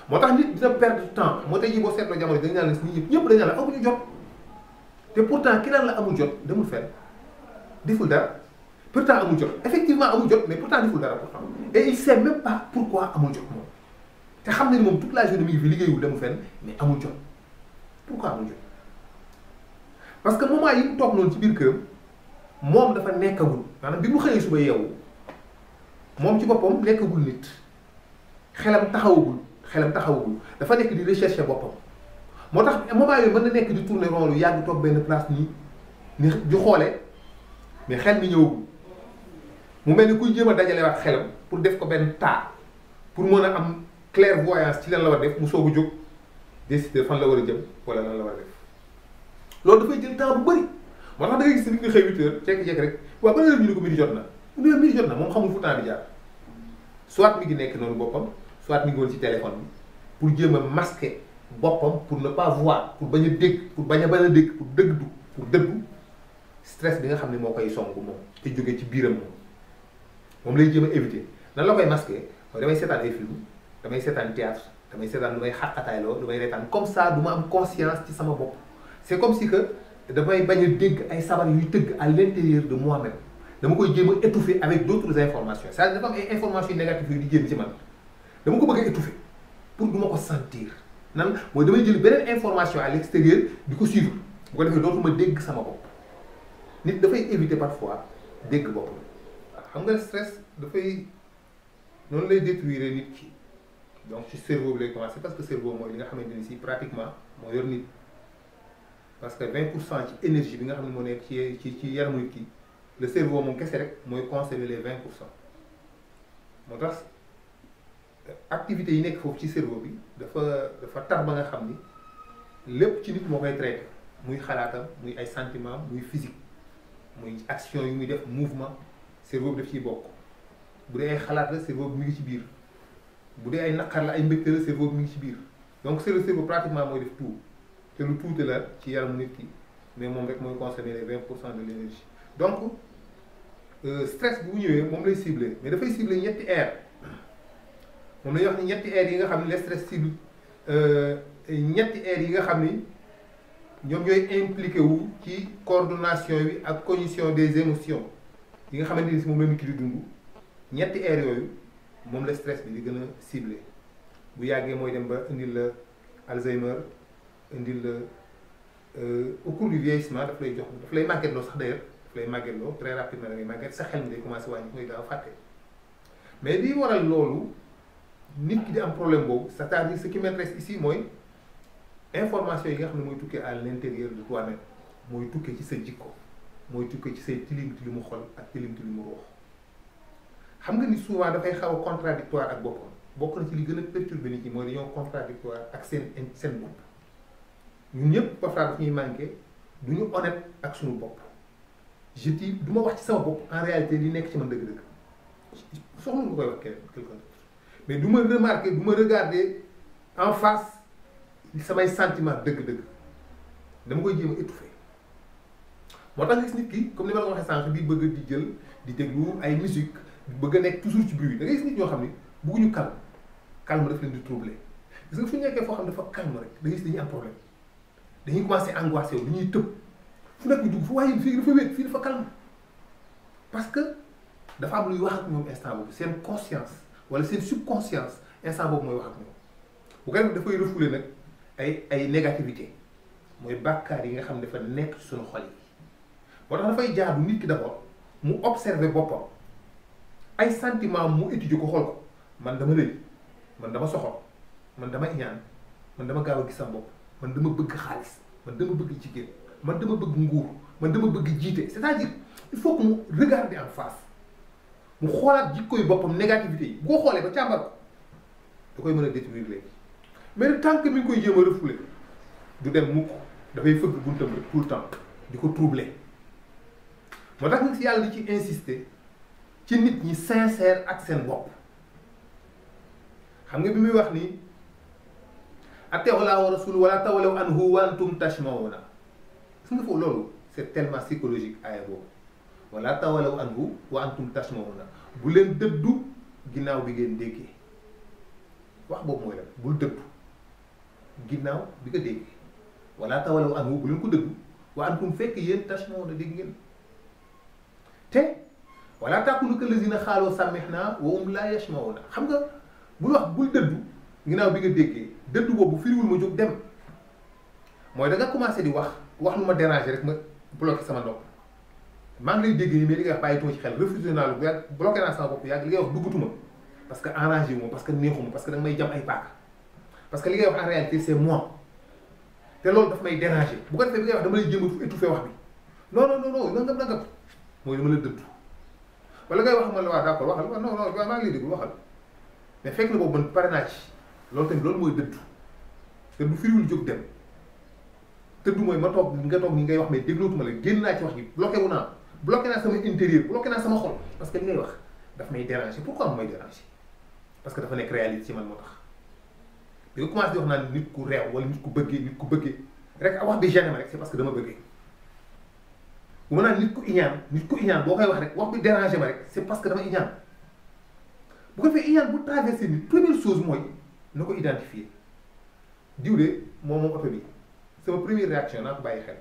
moo tax nit dina perdre temps moo tax yi boo seetloo jamono dañu naan nit ñëpp dañu naan la amuñu jot te pourtant ki naan la amul jot demul fenn deful dara pourtant amul jot effectivement amul jot mais pourtant deful dara pourtant et il sait même pas pourquoi amul jot moom te xam na ni moom toute la journée mi ngi fi liggéeyul demul fenn mais amul jot pourquoi amul jot parce que moment yi mu toog noonu ci biir këram moom dafa nekkagul maanaam bi mu xëyee suba yeewu moom ci boppam nekkagul nit xelam taxawagul dafa nekk di rechercher boppam moo tax moment yooyu mën na nekk di tourner rond lu yàgg toog benn place nii ni di xoolee mais xel mi ñëwagul mu mel ni kuy jéem a dajalewaat xelam pour def ko benn tas pour mën a am clairvoyance ci lan la war def mu soog a jóg décider fan la war a jëm wala lan la war a def loolu dafay jël temps bu bëri moo tax da ngay gis nit ñi xëy 8 heures jékki-jékki rek waaw ba heure ñu ne ko midi jot na mu ne midi jot na moom xamul fu temps bi jaar soit mi ngi nekk noonu boppam soit mi ngi woon ci téléphone bi pour jéem a masquer boppam pour ne pas voir pour bañ a dégg pour bañ a dégg pour dëggu stress bi nga xam ne moo koy song moom te jógee ci biiram moom lay jéem a éviter nan la koy masquer mooy damay seetaan ay film damay seetaan théâtre damay seetaan lu may xaqataay lu may reetaan comme ça du ma am conscience ci sama bopp c'est comme si que damay bañ a dégg ay sabar yuy tëgg à l'intérieur de moi-même dama koy jéem a étouffer avec d'autres informations c'est-à-dire dafa am ay informations négatives yu di jéem ci man dama ko bëgg a étouffer pour du ma ko sentir nan mooy damay jël beneen information à l'extérieur di ko suivre bu ko defee dootuma dégg sama bopp nit dafay éviter parfois dégg boppam xam nga stress dafay noonu lay détruire nit ki donc ci cerveau bi lay commencer parce que cerveau mooy li nga xamante ni si pratiquement moo yor nit parce que 20% ci énergie bi nga xam ne moo nekk ci yaramu nit ki le cerveau moom kese rek mooy conserver les 20%. moo tax activités yi nekk foofu ci cerveau bi dafa tar ba nga xam ni lépp ci nit moo koy traité muy xalaatam muy ay sentiments muy physique muy action yu muy def mouvement cerveau bi daf ciy bokk bu dee ay xalaat la cerveau bi mi ngi ci biir bu dee ay naqar la ay mbégte la cerveau bi mi ngi ci biir donc c'est le cerveau pratiquement mooy def tout te lu tuuti la ci yaramu nit ki mais moom rek mooy consommer les 20% de l'énergie donc stress bu ñëwee moom lay cibler mais dafay cibler ñetti air moom la ñuy wax ni ñetti air yi nga xam ne les stress cible ñetti air yi nga xam ni ñoom ñooy impliqué wu ci coordination bi ak cognition des émotions yi nga xamante ni si moom la nit ki di dund ñetti air yooyu moom la stress bi di gën a ciblé bu yàggee mooy dem ba indil la Alzheimer indil la au cours du vieillissement daf lay jox daf lay màggetloo sax d'ailleurs daf lay màggetloo très rapidement da ngay màgget sa xel mi day commencé wàññi ngay gaaw a fàtte mais li waral loolu nit ki di am problème boobu c'est-à-dire ce qui m'intéresse ici mooy information yi nga xam ne mooy tukkee à l'intérieur de toi-même mooy tukkee ci sa jikko mooy tukkee ci say tilim xol ak tilim ruux xam nga ni souvent dafay xaw a contradictoire ak boppam bokk na ci li gën a perturber nit ñi mooy dañoo contradictoire ak seen bopp ñun ñëpp parfois daf ñuy manqué du ñu honnête ak suñu bopp je dis du ma wax ci sama bopp en réalité li nekk ci man dëgg-dëgg soxla nga koy wax quelqu'un d'autre mais du ma remarquer du ma regarder en face samay sentiment dëgg-dëgg dama koy jéem a étouffer moo tax gis nit ki comme ni ma la ko waxee sànq bi bëgg di jël di déglu ay musique bëgg a nekk toujours ci bruit da ngay gis nit ñoo xam ne bëgguñu calme daf leen di troubler gis nga fu ñu nekkee foo xam ne dafa calme rek da ngay gis dañuy am problème dañuy commencé angoissé wu dañuy tëb fu nekk dugg fu waaye fii dafa wéet fii dafa calme parce que dafa am luy wax ak ñoom instant boobu seen conscience wala seen subconscience instant boobu mooy wax ak ñoom bu ko defee dafay refouler nag ay négativité mooy bàkkaar yi nga xam ne dafa nekk ci suñu xol yi moo tax dafay jaadu nit ki d'abord mu observer boppam ay sentiment mu étudier ko xool ko man dama rëy man dama soxor man dama iñaan man dama gaaw a gis sama bopp man dama bëgg xaalis man dama bëgg jigéen man dama bëgg nguur man dama bëgg jiite c'est-à-dire il faut que mu regarder en face mu xoolaat jikkoy boppam négativité yi bu ko xoolee ba càmbar ko da koy mën a détruire léegi mais tant que mi ngi koy jéem a refouler du dem mukk dafay fëgg buntam rek tout le temps di ko troubler moo tax nag si yàlla di ci insister ci nit ñi sincère ak seen bopp xam nga bi muy wax ni atii'u llaaha wa rasuulahu wa laa tawallaw anhu wa antum tashma'uuna su nga foofu loolu c'est tellement psychologique aaya boobu wa laa tawallaw anhu wa antum tashma'uuna bu leen dëddu ginnaaw bi ngeen déggee wax boobu mooy la bul dëddu ginnaaw bi nga dégg wala tawalaw anhu bu leen ko dëddu wa antum fekk yéen tasmauna dégg ngeen te wala takunu kallazina xaaloo sami'na wa hum la yasmauna xam nga bul wax bul dëddu ginnaaw bi nga déggee dëddu boobu firiwul ma jóg dem mooy da nga commencé di wax lu ma déranger rek ma bloqué sama nopp maa ngi lay dégg nii mais li ngay wax bàyyituma ci xel refusé naa lu yàgg bloqué naa sama bopp yàgg li ngay wax duggatuma parce que arrangé wu ma parce que neexuma parce que da nga may jam ay paaka parce que li ngay wax en réalité c'est moi te loolu daf may déranger bu ko defee bi ngay wax dama lay jéem a étouffé wax bi non nangam mooy dama la dëddu wala ngay wax ma la waa d'accord waxal non maa ngi lay déglu waxal mais fekk na boobu man pare naa ci loolu tamit loolu mooy dëddu firiwul jóg dem tëddu mooy ma toog nga toog ni ngay wax mais déglootuma la génn naa ci wax ji bloqué naa sama intérieur bloqué naa sama xol parce que li ngay wax daf may déranger pourquoi mu may déranger parce que dafa nekk réalité ci man moo tax bi nga commencé di wax naan nit ku réew wala nit ku bëggee rek wax bi gêné ma rek c'est parce que dama bëggee bu ma naan nit ku iñaan boo koy wax rek wax bi déranger ma rek c'est parce que dama iñaan bu ko defee iñaan bu traversé nit première chose mooy na ko identifier diw de moom oto bi sama première réaction naa ko bàyyi xel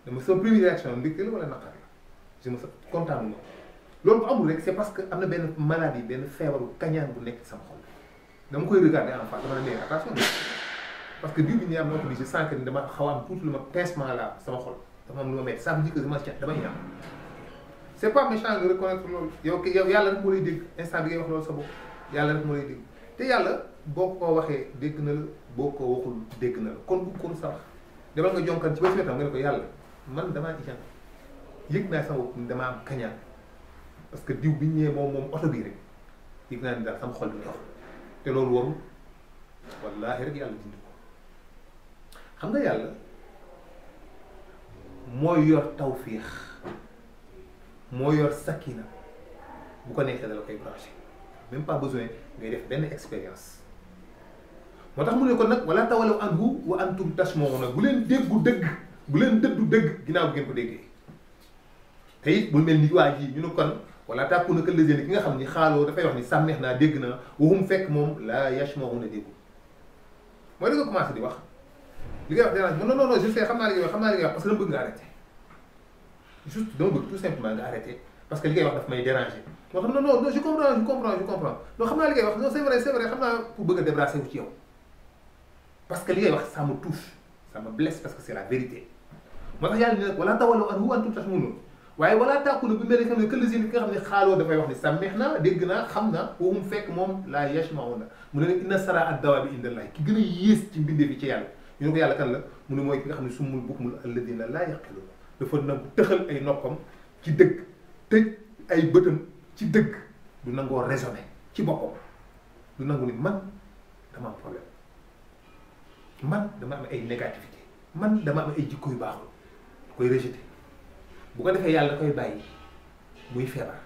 dama sama première réaction mbégte la wala naqar la je me sens content na loolu bu amul rek c'est parce que am na benn maladie benn feebaru kañaan bu nekk sama xol dama koy regarder en face dama ne nee attention parce que diw bi ñu am na ko di je sens que ni dama xaw a am tuuti lu ma pincement la sama xol dafa am lu ma metti ça veut dire que damay ñaan c'est pas méchant de reconnaître loolu yow yàlla rek moo lay dégg instant bi ngay wax loolu sa bopp yàlla rek moo lay dégg te yàlla boo ko waxee dégg na la boo ko waxul dégg na la kon bu ko sa wax demal nga jonkan ci ba ci wetam nga ne ko yàlla man damaa iñaan yëg naa sama bopp ni damaa am kañaan parce que diw bi ñu ñëwee moom oto bii rek yëg naa ni daal sama xol bi dox te loolu warul wallaahi rek yàlla dindi ko xam nga yàlla mooy yor tawfiix moo yor sakina bu ko neexee dala koy branché même pas besoin ngay def benn expérience moo tax mu ne ko nag wala tawalaw anhu wa antum tasma'una bu leen déggu dëgg bu leen dëddu dëgg ginnaaw bu ngeen ko déggee te it bul mel ni waa ji ñu ne kon wala takuna kallazina ki nga xam ni xaaloo dafay wax ni sàmmeex naa dégg naa waxum fekk moom la yasma'una déggu mooy da nga commencé di wax li ngay wax dérange non je sais xam naa li ngay wax parce que dama bëgg nga arrêté juste dama bëgg tout simplement nga arrêté parce que li ngay wax daf may déranger moo tax non je comprends non xam naa li ngay wax non c'est vrai xam naa pour bëgg a débarrasser wu ci yow parce que li ngay wax ça me touche ça me blesse parce que c'est la vérité moo tax yàlla ni nag wala tawalaw anhu wa antum tasma'un waaye wala takunu bi mel ni xam ne kallazina ki nga xam ne xaaloo dafay wax ni sàmmeex naa dégg naa xam naa waxum fekk moom la yasma'una mu ne nag inna sara ad-dawaabi indallahi ki gën a yées ci mbindeef yi ci yàlla ñu ne ko yàlla kan la mu ne mooy ki nga xam ne summul bukmul alladina laa yaqiluun dafa nangu tëxal ay noppam ci dëgg tëj ay bëtam ci dëgg du nangoo raisonner ci boppam du nangu ni man dama am problème man dama am ay négativité man dama am ay jikko yu baaxul da koy rejeter bu ko defee yàlla da koy bàyyi muy feebar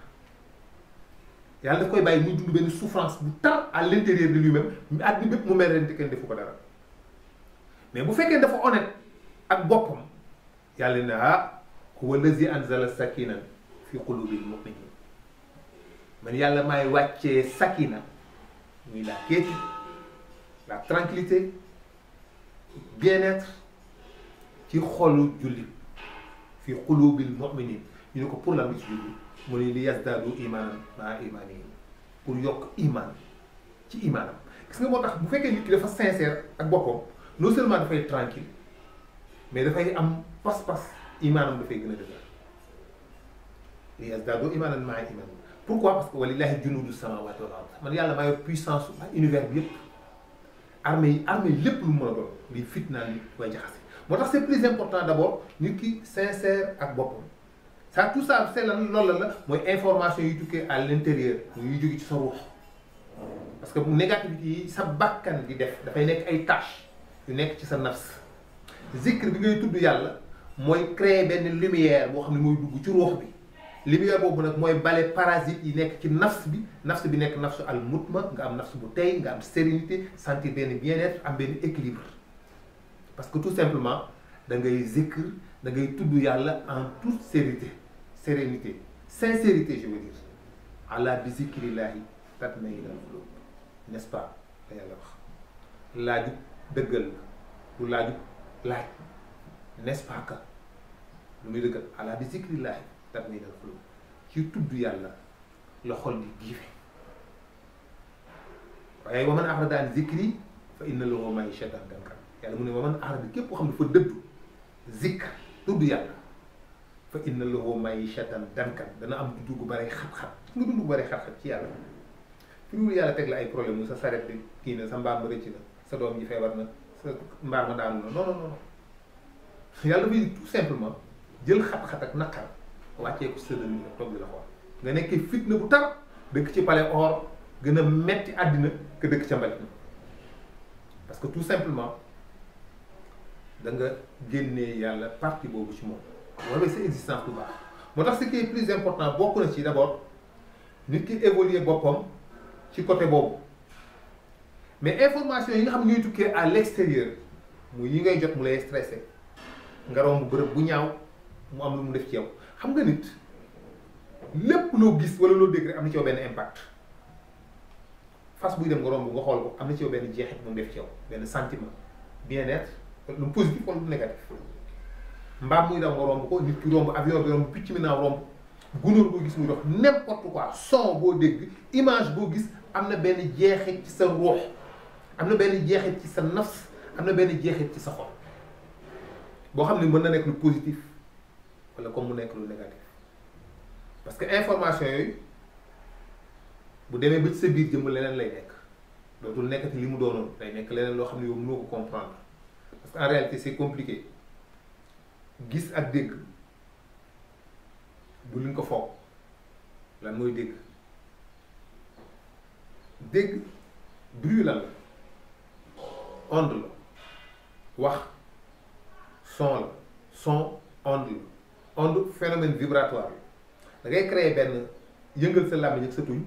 yàlla daf koy bàyyi muy dund benn souffrance bu tar à l'intérieur de lui-même àddina bépp mu mel ren te kenn defu ko dara mais bu fekkee dafa honnête ak boppam yàlla ne huwa allazi anzala sakina fi qulubil mu'minin man yàlla maay wàccee sakina muy la quiétude la tranquillité bien-être ci xolu jullit fi qulubil mu'minin ñu ne ko pour la ci jullit mu ne li yazdaadu imaanan maa imaanihim pour yokk iman ci imaanam gis nga moo tax bu fekkee nit ki dafa sincère ak boppam non seulement dafay tranquille mais dafay am pas-pas imaanam dafay gën a dëgër li yazdaadu imaanan maa imaanihim pourquoi parce que walillahi junuudu samaawaati wal ard man yàlla maa yor puissance univers bi yëpp armée yi lépp lu mu mën a doon li fitnaan li koy jaxase moo tax c'est plus important d'abord nit ki sincère ak boppam ça tout ça c'est lan loolu la mooy information yi tukkee à l'intérieur yuy jóge ci sa ruux parce que négativité yi sa bakkan di def dafay nekk ay tâches yu nekk ci sa nafs zikr bi ngay tudd yàlla mooy créer benn lumière boo xam ne mooy dugg ci ruux bi lumière boobu nag mooy bale parasite yi nekk ci nafs bi nekk nafsu al mutma nga am nafs bu tey nga am sérénité sentir benn bien-être am benn équilibre parce que tout simplement da ngay zikr da ngay tudd yàlla en toute sérénité sincérité je veux dire ala bi zikrillahi tatma'innul qulub n'est-ce pas la yàlla wax laaju dëggal la du laaju laaj n'est-ce pas que lu muy dëggal ala bi zikrillahi tatma'innul qulub ci tudd yàlla la xol di giife waaye wa man a'rada an zikri fa inna lahu ma'ishatan dankan yàlla mu ne wa man a'rada képp koo xam ne dafa dëddu zikr tudd yàlla fa inna lahu ma'ishatan dankan dana am dund gu bare xat-xat nga dund gu bare xat-xat ci yàlla fi mu yàlla teg la ay problème mu sa saret bi kii na sa mbaam ma rëcc na sa doom ji feebar na sa mbaar ma daanu na non non non yàlla dafay tout simplement jël xat-xat ak naqar wàccee ko sa dënn la toog di la xool nga nekkee fitna bu tar dëkk ci palais or gën a metti àddina que dëkk ca mbalit parce que tout simplement da nga génnee yàlla partie boobu ci moom wala sa existence bu baax moo tax ce qui est plus important bokk na ci d'abord nit ki évoluer boppam ci côté boobu mais information yi nga xam ñuy tukkee à l'extérieur mu yi ngay jot mu lay stressé nga romb bërëb bu ñaaw mu am lu mu def ci yow xam nga nit lépp loo gis wala loo dégg rek am na ci yow benn impact fas buy dem nga romb nga xool ko am na ci yow benn jeexit mu def ci yow benn sentiment bien-être lu positif wala lu négatif mbaam muy daw nga romb ko nit ki romb avion bi romb picc mi naaw romb gunóor boo gis muy dox n'importe quoi son boo dégg image boo gis am na benn jeexit ci sa ruux am na benn jeexit ci sa nafs am na benn jeexit ci sa xol boo xam ne mën na nekk lu positif wala comme mu nekk lu négatif parce que information yooyu bu demee ba ci sa biir jëmm leneen lay nekk dootul nekkati li mu doonoon day nekk leneen loo xam ne yow mënoo ko comprendre parce que en réalité c'est compliqué gis ak dégg bu luñ ko foog lan mooy dégg dégg bruit lan la onde la wax son la son onde la onde phénomène vibratoire la da ngay créer benn yëngal sa làmmiñ ak sa tuñ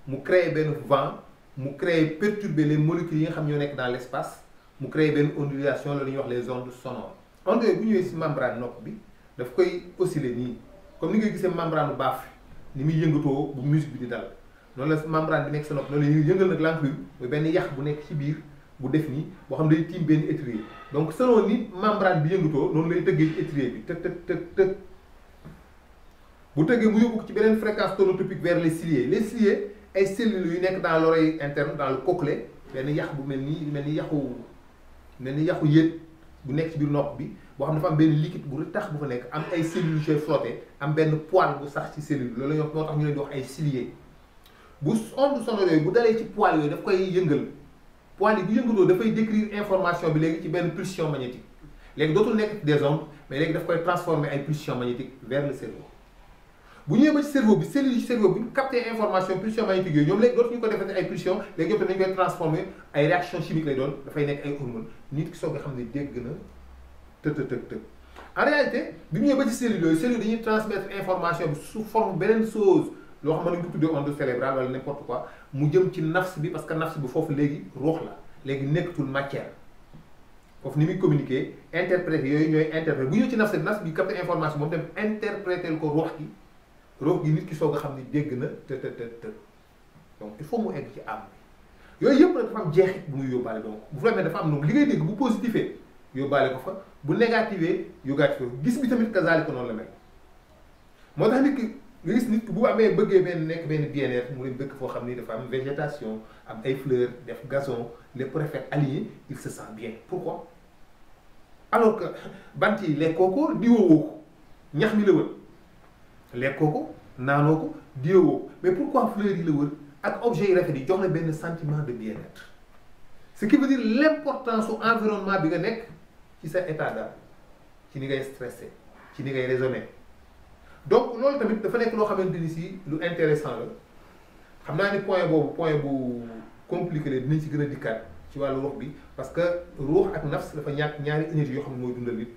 mu créer benn vent mu créer perturber les molécules yi nga xam ñoo nekk dans l'espace mu créer benn ondulation la ñuy wax les ondes sonores ondes yooyu bu ñëwee si membrane nopp bi daf koy osciller nii comme ni ngay gisee membrane baaf ni muy yëngatoo bu musique bi di dal noonu la membrane bi nekk sa nopp noonu la yëngal nag l'enclume mooy benn yax bu nekk ci biir bu def nii boo xam ne day tiim benn étrier donc selon ni membrane bi yëngatoo noonu lay tëggee ci étrier bi tëg tëg tëg tëg bu tëggee mu yóbbu ko ci beneen fréquence tonotopique vers les ciliés ay cellules yu nekk dans l'oreille interne dans le cochlée benn yax bu mel ni yaxu yéet bu nekk ci biir nopp bi boo xam ne dafa am benn liquide bu tax bu fa nekk am ay cellules yu frotté am benn poil bu sax ci cellule loolu la moo tax ñu leen di wax ay ciliés bu onde sonore yooyu bu dalee ci poil yooyu daf koy yëngal poil yi bu yëngaloo dafay décrire information bi léegi ci benn pulsion magnétique léegi dootul nekk des ondes mais léegi daf koy transformer ay pulsion magnétique vers le cerveau bu ñëwee ba ci cerveau bi cellule ci cerveau bi ñu capté information pulsion magnétique yooyu ñoom léegi dootuñu ko defati ay pulsion léegi ñoom dañu koy transformer ay réaction chimique lay doon dafay nekk ay hormones nit ki soog nga xam ne dégg na të en réalité bi mu ñëwee ba ci cellule yooyu cellule dañuy transmettre information bi sous forme beneen chose loo xam ne nañu ko tuddee onde cérébrale wala n'importe quoi mu jëm ci nafs bi parce que nafs bi foofu léegi ruux la léegi nekkatul matière foofu ni muy communiquer interpréter yooyu ñooy interpréter bu ñëw ci nafs bi capté information moom dem interpréter ko ruux gi nit ki soog a xam ni dégg na të donc il faut mu egg ci âme bi yooyu yëpp nag dafa am jeexit bu muy yóbbaale donc bu fekkee dafa am noonu li ngay dégg bu positifee yóbbaale ko fa bu négativee yóbbaale ko gis bi tamit kazaalika noonu la mel moo tax nit ki nga gis nit ki bu amee bëggee benn nekk benn bien-être mu leen dëkk foo xam ni dafa am végétation am ay fleurs def gazon les préfets alignés il se sent bien pourquoi alors que bant yi lekkoo ko diwoo ko ñax mi la wër lekkoo ko naanoo ko diwoo ko mais pourquoi fleurs yi la wër ak objets yi rafet yi jox la benn sentiment de bien-être ce qui veut dire l'importance su environnement bi nga nekk ci sa état d'âme ci ni ngay stressé ci ni ngay raisonner donc loolu tamit dafa nekk loo xamante ni si lu intéressant la xam naa ni point boobu point bu compliqué la dinañ ci gën a dikkaat ci wàllu ruux bi parce que ruux ak nafs dafa ñàkk ñaari énergie yoo xam ne mooy dundal nit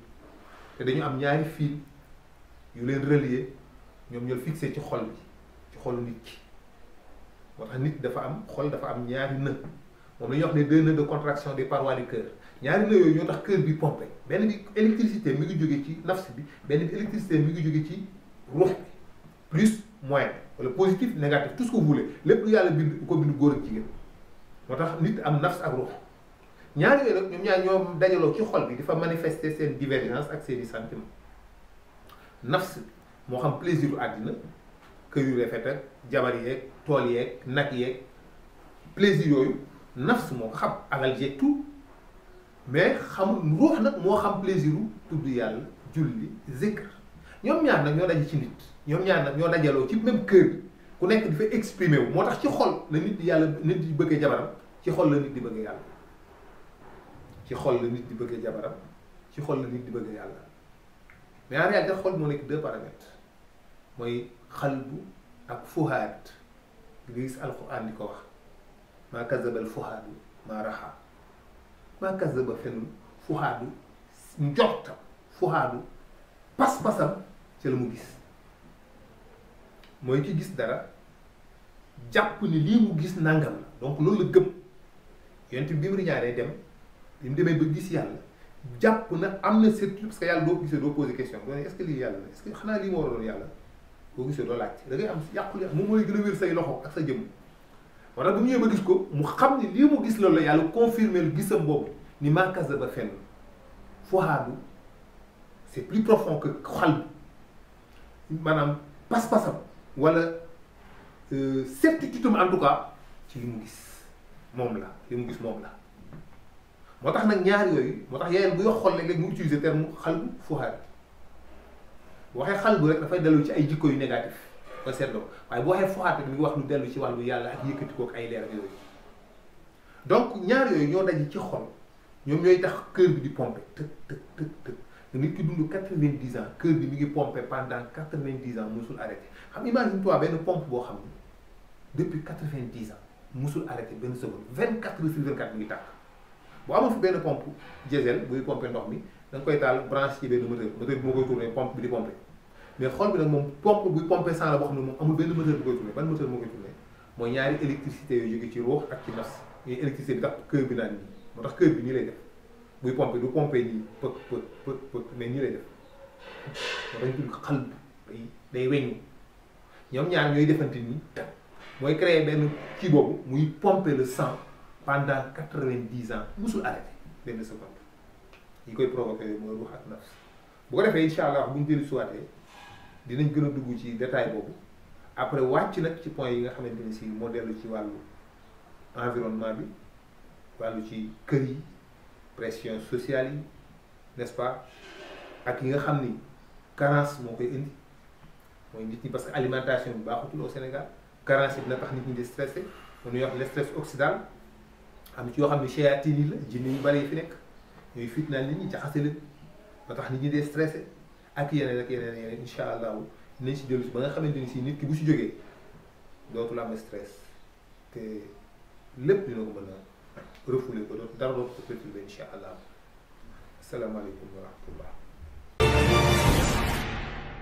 te dañu am ñaari fil yu leen relier ñoom ñoo fixé ci xol bi ci xolu nit ki moo tax nit dafa am xol dafa am ñaari nœud moom la ñuy wax les deux nœuds de contraction des parois du cœur ñaari nœuds yooyu ñoo tax cœur bi pompé benn bi électricité mi ngi jóge ci nafs bi benn bi électricité mi ngi jóge ci ruux bi plus moins wala positif négatif tout ce que vous voulez lépp lu yàlla bind ko bind góor ak jigéen moo tax nit am nafs ak ruux ñaar yooyu nag ñoom ñaar ñoom dajaloo ci xol bi dafa manifester seen divergence ak seeni sentiment nafs moo xam plaisir u àddina kër yu rafet ak jabar yeeg tool yeeg nag yeeg plaisir yooyu nafs moo ko xam alal jeeg tout mais xamul ruux nag moo xam plaisir u tudd yàlla julli zikr ñoom ñaar nag ñoo daje ci nit ñoom ñaar nag ñoo dajaloo ci même kër bi ku nekk di fa exprimer wu moo tax ci xol la nit di yàlla nit di bëggee jabaram ci xol la nit di bëggee yàlla ci xol la nit di bëggee jabaram ci xol la nit di bëggee yàlla mais en réalité xol moo nekk deux paramètres mooy xalbu ak fuhaad nga gis alquran di ko wax maa kazabal fuhaadu maa raxa maa kazaba fenul fuhaadu njortam fuhaadu pas-pasam ci la mu gis mooy ki gis dara jàpp ni lii mu gis nangam la donc loolu la gëm yonent bi mu riñaanee dem bi mu demee ba gis yàlla jàpp na am na certitude parce que yàlla doo ko gisee doo poser question doo ne est-ce que lii yàlla la est-ce que xanaa lii moo war a doon yàlla boo gisee doo laajte da ngay am yàqul moom mooy gën a wér say loxo ak sa jëmm moo tax bu ñëwee ba gis ko mu xam ni lii mu gis loolu la yàlla confirmer lu gisam boobu ni maa kazaba fenn fuhaadu c'est plus profond que xal maanaam pas-pasam wala certitude en tout cas ci li mu gis moom la li mu gis moom la moo tax nag ñaar yooyu moo tax yaayal bu wax xol léeg-léeg mu utiliser terme xalbu fuhaad bu waxee xalbu rek dafay dellu ci ay jikko yu négatif nga seetloo waaye bu waxee fuhaad rek mi ngi wax lu dellu ci wàllu yàlla ak yëkkati ko ak ay leer ak yooyu donc ñaar yooyu ñoo daje ci xol ñoom ñooy tax cœur bi di pomper tëg tëg tëg tëg nit ki dund 90 ans cœur bi mi ngi pomper pendant 90 ans musul arrêté xam imagine toi benn pompe boo xam ne depuis 90 ans musul arrêté benn seconde 24 heures sur 24 mi ngi tàkk boo amoon fi benn pompe diesel buy pomper ndox mi da nga koy taal branche ci benn moteur bi moo koy tourné pompe bi di pomper mais xol bi nag moom pompe buy pomper sang la boo xam ne moom amul benn moteur bu koy tourné ban moteur moo koy tourné mooy ñaari électricité yooyu jóge ci ruux ak ci nas yooyu électricité bi tax cœur bi naan nii moo tax cœur bi nii lay def buy pomper du pomper nii pëk pëk pëk pëk mais nii lay def moo tax ñu tudd xal day weñu ñoom ñaar ñooy defante nii mooy créer benn kii boobu muy pomper le sang pendant 90 ans musul arrêté benn seconde yi koy provoqué mooy ruux ak nafs bu ko defee incha allah bu ñu dellu suwaatee dinañ gën a dugg ci détail boobu après wàcc nag ci point yi nga xamante ni si moo dellu ci wàllu environnement bi wàllu ci kër yi pression sociale yi n'est-ce pas ak yi nga xam ni carence moo koy indi mooy nit ñi parce que alimentation bi baaxutul au Sénégal carence yi dina tax nit ñi di stressé mu ñuy wax le stress oxydal am ci yoo xam ne chéatine yi la jinne yu bari yi fi nekk ñooy fitnaal nit ñi jaxase leen ba tax nit ñi dee stressé ak yeneen ak yeneen yeneen incha allahu dinañ si dellu si ba nga xamante ni si nit ki bu si jógee dootul am stress te lépp dina ko mën a refoulé ko dootu dara dootu ko perturbé incha allah asalaamaaleykum wa rahmatullah